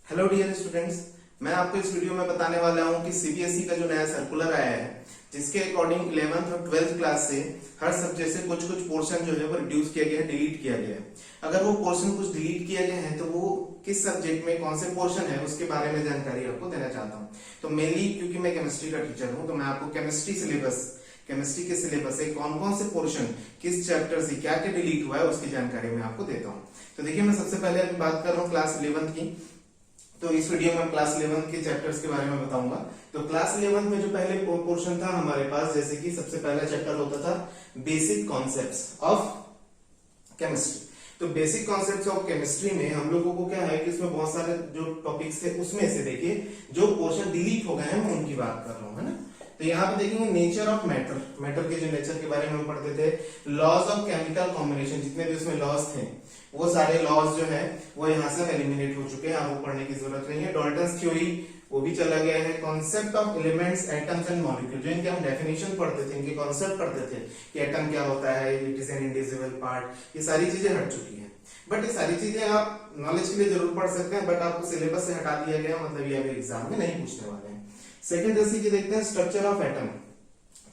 Hello dear students, मैं आपको इस वीडियो में बताने वाला हूं कि सीबीएसई का जो नया सर्कुलर आया है, जिसके अकॉर्डिंग 11th और 12th क्लास से हर सब्जेक्ट से कुछ कुछ पोर्शन जो है वो रिड्यूस किया गया है, डिलीट किया गया है। अगर वो पोर्शन कुछ डिलीट किया गया है तो वो किस सब्जेक्ट में कौन से पोर्शन है उसके बारे में जानकारी आपको देना चाहता हूँ। तो मेनली क्योंकि मैं केमिस्ट्री का टीचर हूँ तो मैं आपको केमिस्ट्री के सिलेबस से कौन कौन से पोर्शन किस चैप्टर से क्या क्या डिलीट हुआ है उसकी जानकारी मैं आपको देता हूँ। तो देखिए, मैं सबसे पहले अभी बात कर रहा हूँ क्लास 11th की। तो इस वीडियो में क्लास 11th के चैप्टर्स के बारे में बताऊंगा। तो क्लास 11th में जो पहले पोर्शन था हमारे पास, जैसे कि सबसे पहला चैप्टर होता था बेसिक कॉन्सेप्ट्स ऑफ केमिस्ट्री। तो बेसिक कॉन्सेप्ट्स ऑफ केमिस्ट्री में हम लोगों को क्या है कि इसमें बहुत सारे जो टॉपिक्स थे उसमें से देखिए जो पोर्शन डिलीट हो गए हैं मैं उनकी बात कर रहा हूँ, है ना। तो यहाँ पे देखेंगे नेचर ऑफ मैटर के जो नेचर के बारे में हम पढ़ते थे, लॉज ऑफ केमिकल कॉम्बिनेशन, जितने भी उसमें लॉज थे वो सारे लॉज जो है वो यहाँ से एलिमिनेट हो चुके हैं, आपको पढ़ने की जरूरत नहीं है। डाल्टन्स थ्योरी वो भी चला गया है। Concept of elements, atoms and molecule, जो इनके हम डेफिनेशन पढ़ते थे, इनके कॉन्सेप्ट पढ़ते थे कि एटम क्या होता है, it is an individual part, ये सारी चीजें हट चुकी है। बट ये सारी चीजें आप नॉलेज के लिए जरूर पढ़ सकते हैं, बट आपको सिलेबस से हटा दिया गया, मतलब ये अभी एग्जाम में नहीं पूछने वाले हैं। सेकंड जैसे कि देखते हैं स्ट्रक्चर ऑफ एटम।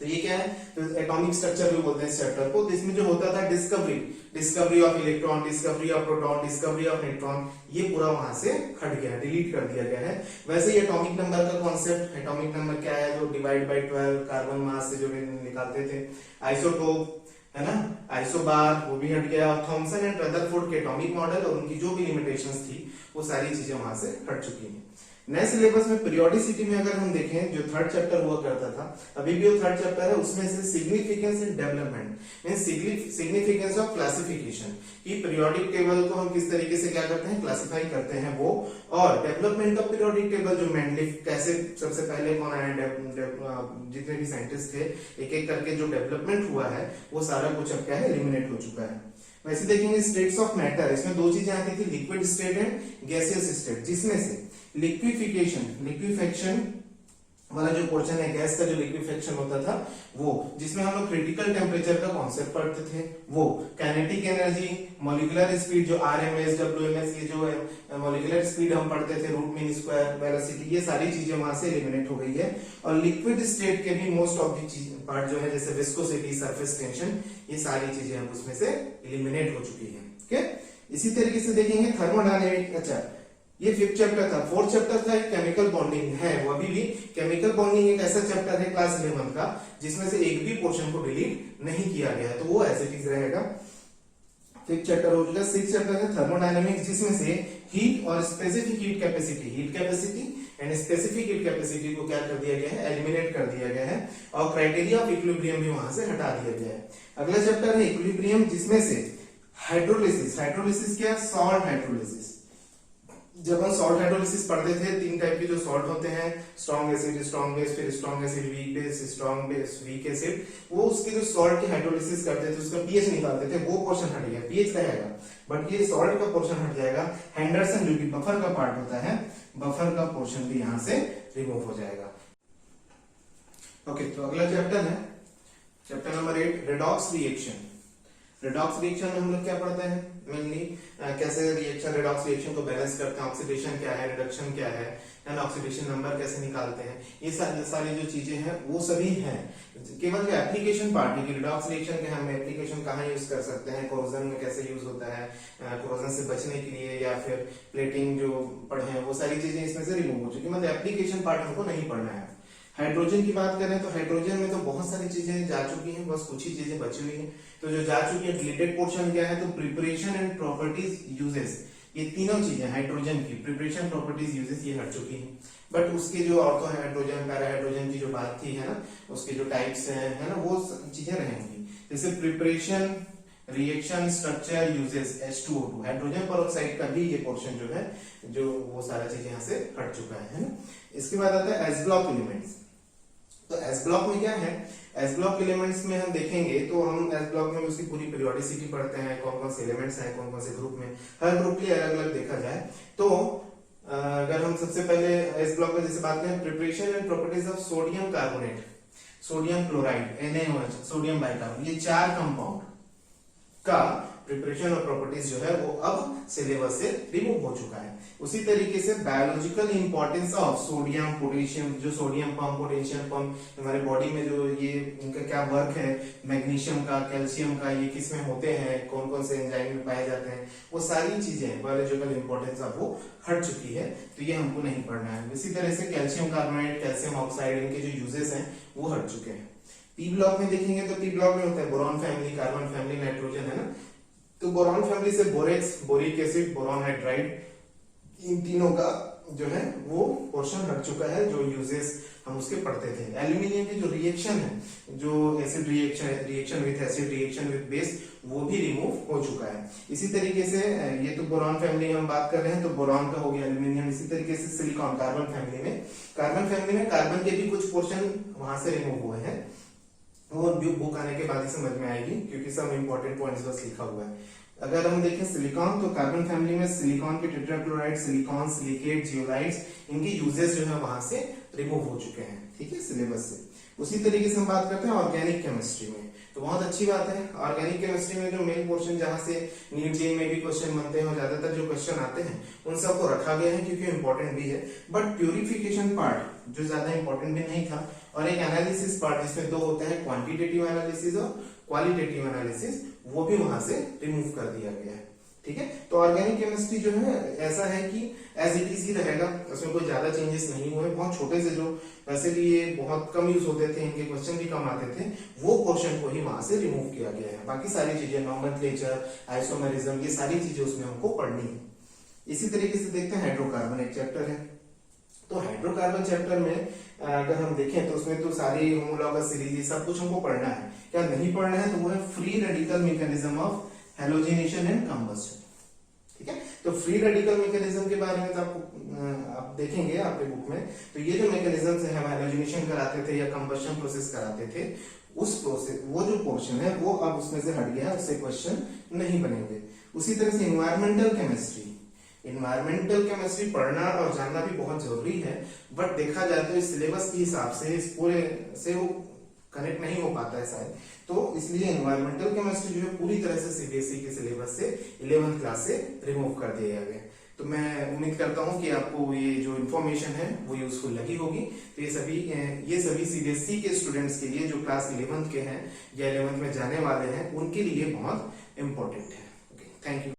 तो ये क्या है, तो एटॉमिक स्ट्रक्चर भी बोलते हैं इस चैप्टर को। इसमें जो होता था discovery of electron, discovery of proton, discovery of neutron, ये पूरा वहां से हट गया है, डिलीट कर दिया गया है। वैसे ही एटॉमिक नंबर का कॉन्सेप्ट, एटॉमिक नंबर क्या है, जो डिवाइड बाय 12 कार्बन मास से जो निकालते थे। आइसोटोप है ना, आइसोबार वो भी हट गया। थॉमसन एंड रदरफोर्ड के एटॉमिक मॉडल और उनकी जो भी लिमिटेशंस थी वो सारी चीजें वहां से हट चुकी हैं। नए सिलेबस में पीरियोडिसिटी में अगर हम देखें, जो थर्ड चैप्टर हुआ करता था, अभी भी वो थर्ड चैप्टर है, उसमें से significance in development means significance of classification, कि पीरियोडिक टेबल को हम किस तरीके से क्या करते हैं, क्लासिफाई करते हैं वो, और डेवलपमेंट ऑफ पीरियोडिक टेबल, जो मेंडलिफ कैसे सबसे पहले कौन आया, जितने भी साइंटिस्ट थे एक एक करके जो डेवलपमेंट हुआ है वो सारा कुछ अब क्या है, एलिमिनेट हो चुका है। वैसे देखेंगे स्टेट्स ऑफ मैटर, इसमें दो चीजें आती थी, liquid state and gaseous state, जिसमें से लिक्विफिकेशन वाला जो पोर्शन है, गैस का जो लिक्विफिकेशन होता था वो, जिसमें हम लोग क्रिटिकल टेम्परेचर का कॉन्सेप्ट पढ़ते थे, वो काइनेटिक एनर्जी, मॉलिक्यूलर स्पीड जो आरएमएस डब्ल्यूएमएस, ये जो मॉलिक्यूलर स्पीड हम पढ़ते थे, रूट मीन स्क्वायर, वेलोसिटी, ये सारी चीजें वहां से एलिमिनेट हो गई है। और लिक्विड स्टेट के भी मोस्ट ऑफ दी पार्ट जो है, जैसे विस्कोसिटी, सरफेस टेंशन, ये सारी चीजें हम उसमें से एलिमिनेट हो चुकी है। ओके, इसी तरीके से देखेंगे थर्मोडायनेमिक। अच्छा, ये फिफ्थ चैप्टर था। फोर्थ चैप्टर था केमिकल बॉन्डिंग है, वो अभी भी केमिकल बॉन्डिंग एक ऐसा चैप्टर है क्लास 11 का जिसमें से एक भी पोर्शन को डिलीट नहीं किया गया है, तो वो एज इट इज रहेगा। फिफ्थ चैप्टर हो चुका। सिक्स चैप्टर है थर्मोडायनेमिक्स, जिसमें से हीट और specific heat capacity and specific heat capacity को क्या कर दिया गया है, एलिमिनेट कर दिया गया है, और क्राइटेरिया ऑफ इक्विलिब्रियम भी वहां से हटा दिया गया है। अगला चैप्टर है इक्विलिब्रियम, जिसमें से हाइड्रोलिसिस क्या, सॉल्ट हाइड्रोलिसिस। जब हम सॉल्ट हाइड्रोलिसिस पढ़ते थे, तीन टाइप के जो सॉल्ट होते हैं, स्ट्रॉन्ग एसिड, स्ट्रॉन्ग बेस, फिर strong acid, weak base, strong base, weak acid, वो उसके जो सॉल्ट की हाइड्रोलिसिस करते थे, उसका पीएच निकालते थे, वो पोर्शन हट गया, पीएच रहेगा बट ये सॉल्ट का पोर्शन हट जाएगा। हेंडरसन जो कि बफर का पार्ट होता है, बफर का पोर्शन भी यहां से रिमूव हो जाएगा। ओके, तो अगला चैप्टर है chapter number 8, redox reaction. Redox reaction में हम लोग क्या पढ़ते हैं, मेनली कैसे रिएक्शन, रेडॉक्स रिएक्शन को बैलेंस करते हैं, ऑक्सीडेशन क्या है, रिडक्शन क्या है, एंड ऑक्सीडेशन नंबर कैसे निकालते हैं, ये सारी जो चीजें हैं वो सभी हैं। केवल जो एप्लीकेशन पार्ट है कि रेडॉक्स रिएक्शन के हम एप्लीकेशन कहाँ यूज कर सकते हैं, कोरोजन में कैसे यूज होता है, कोरोजन से बचने के लिए, या फिर प्लेटिंग जो पढ़े हैं वो सारी चीजें इसमें से रिमूव हो चुकी, मतलब एप्लीकेशन पार्ट हमको नहीं पढ़ना है। हाइड्रोजन की बात करें तो हाइड्रोजन में तो बहुत सारी चीजें जा चुकी हैं, बस कुछ ही चीजें बची हुई हैं। तो जो जा चुकी है, डिलीटेड पोर्शन क्या है, तो प्रिपरेशन एंड प्रॉपर्टीज यूजेस, ये तीनों चीजें हाइड्रोजन की प्रिपरेशन, प्रॉपर्टीज, यूजेस, ये हट चुकी हैं। बट उसके जो ऑर्थो हाइड्रोजन, पैरा हाइड्रोजन की जो बात थी है ना, उसके जो टाइप्स हैं है ना, वो चीजें रहेंगी, जैसे preparation, reaction, structure, uses, H2O2, hydrogen peroxide का भी ये पोर्शन जो है, जो वो सारा चीजें यहाँ से हट चुका है ना। इसके बाद आता है एस ब्लॉक एलिमेंट्स। तो एस ब्लॉक में क्या है, एस ब्लॉक एलिमेंट्स में हम देखेंगे तो हम एस ब्लॉक में उसकी पूरी पीरियोडिसिटी पढ़ते हैं, कौन कौन से एलिमेंट्स हैं, कौन कौन से ग्रुप में, हर ग्रुप के अलग अलग देखा जाए तो अगर हम सबसे पहले एस ब्लॉक में जैसे बात करें, preparation and properties of sodium carbonate, sodium chloride, NaOH, sodium bicarbonate, ये चार कंपाउंड का प्रिपरेशन और प्रॉपर्टीज जो है वो अब सिलेबस से रिमूव हो चुका है। उसी तरीके से biological importance of sodium potassium, जो सोडियम पंप पोटेशियम पंप हमारे बॉडी में जो ये इनका क्या वर्क है, मैग्नीशियम का कैल्शियम का ये किस में होते हैं, कौन कौन से एंजाइम में पाए जाते हैं, वो सारी चीजें बायोलॉजिकल इंपॉर्टेंस अब वो हट चुकी है, तो ये हमको नहीं पढ़ना है। इसी तरह से कैल्शियम कार्बोनेट कैल्शियम ऑक्साइड इनके जो यूजेस हैं वो हट चुके हैं। पी ब्लॉक में देखेंगे तो पी ब्लॉक में होता है boron family, carbon family, nitrogen है ना, तो बोरॉन फैमिली से borax, boric acid, boron hydride, इन तीनों का जो है वो पोर्शन हट चुका है, जो यूजेस हम उसके पढ़ते थे। एल्यूमिनियम की जो रिएक्शन है, जो acid reaction with acid, reaction with base, वो भी रिमूव हो चुका है। इसी तरीके से ये तो बोरॉन फैमिली हम बात कर रहे हैं, तो बोरॉन का हो गया एल्यूमिनियम। इसी तरीके से सिलिकॉन, कार्बन फैमिली में कार्बन के भी कुछ पोर्शन वहां से रिमूव हुए हैं, वो बुक आने के बाद ही समझ में आएगी, क्योंकि सब इंपॉर्टेंट पॉइंट्स बस लिखा हुआ है। अगर हम देखें सिलिकॉन, तो कार्बन फैमिली में सिलिकॉन के टेट्राक्लोराइड, सिलिकॉन, सिलिकेट, जियोलाइट्स, इनके यूजेस जो है वहां से रिमूव हो चुके हैं, ठीक है, सिलेबस से। उसी तरीके से हम बात करते हैं ऑर्गेनिक केमिस्ट्री में, तो बहुत अच्छी बात है। ऑर्गेनिक केमिस्ट्री में जो मेन पोर्शन जहां से नीट जेईई में भी क्वेश्चन बनते हैं और ज्यादातर जो क्वेश्चन आते हैं उन सबको रखा गया है, क्योंकि इंपॉर्टेंट भी है। बट प्यूरिफिकेशन पार्ट जो ज्यादा इंपॉर्टेंट भी नहीं था, और एक एनालिसिस पार्ट जिसमें दो होता है, क्वांटिटेटिव एनालिसिस और क्वालिटेटिव एनालिसिस, वो भी वहां से रिमूव कर दिया गया है, ठीक है। तो ऑर्गेनिक केमिस्ट्री जो है ऐसा है कि एज इट इज ही रहेगा, उसमें कोई ज्यादा चेंजेस नहीं हुए। बहुत छोटे से, जो वैसे भी ये बहुत कम यूज होते थे, इनके क्वेश्चन भी कम आते थे, वो पोर्शन को ही वहां से रिमूव किया गया है। बाकी सारी चीजें, नॉमेनक्लेचर, आइसोमेरिज्म, ये सारी चीजें उसमें हमको पढ़नी है। इसी तरीके से देखते हैं हाइड्रोकार्बन, एक चैप्टर है। तो हाइड्रोकार्बन चैप्टर में अगर हम देखें तो उसमें तो सारी होमोलॉगस सीरीज सब कुछ हमको पढ़ना है। क्या नहीं पढ़ना है, तो वो है free radical mechanism of halogenation and combustion, ठीक है। तो फ्री रेडिकल मैकेनिज्म के बारे में तो आपको आप देखेंगे आपके बुक में, तो ये जो मैकेनिज्म है, हम हैलोजिनेशन कराते थे या कंबस्शन प्रोसेस कराते थे, उस प्रोसेस, वो जो पोर्शन है वो अब उसमें से हट गया है, उससे क्वेश्चन नहीं बनेंगे। उसी तरह से इन्वायरमेंटल केमिस्ट्री पढ़ना और जानना भी बहुत जरूरी है, बट देखा जाए तो इस सिलेबस के हिसाब से इस पूरे से वो कनेक्ट नहीं हो पाता है शायद, तो इसलिए इन्वायरमेंटल केमिस्ट्री जो है पूरी तरह से सीबीएसई के सिलेबस से 11th क्लास से रिमूव कर दिया गया। तो मैं उम्मीद करता हूं कि आपको ये जो इन्फॉर्मेशन है वो यूजफुल लगी होगी। तो ये सभी सीबीएसई के स्टूडेंट्स के लिए जो क्लास 11th के हैं या 11th में जाने वाले हैं, उनके लिए बहुत इंपॉर्टेंट है। Okay, thank you.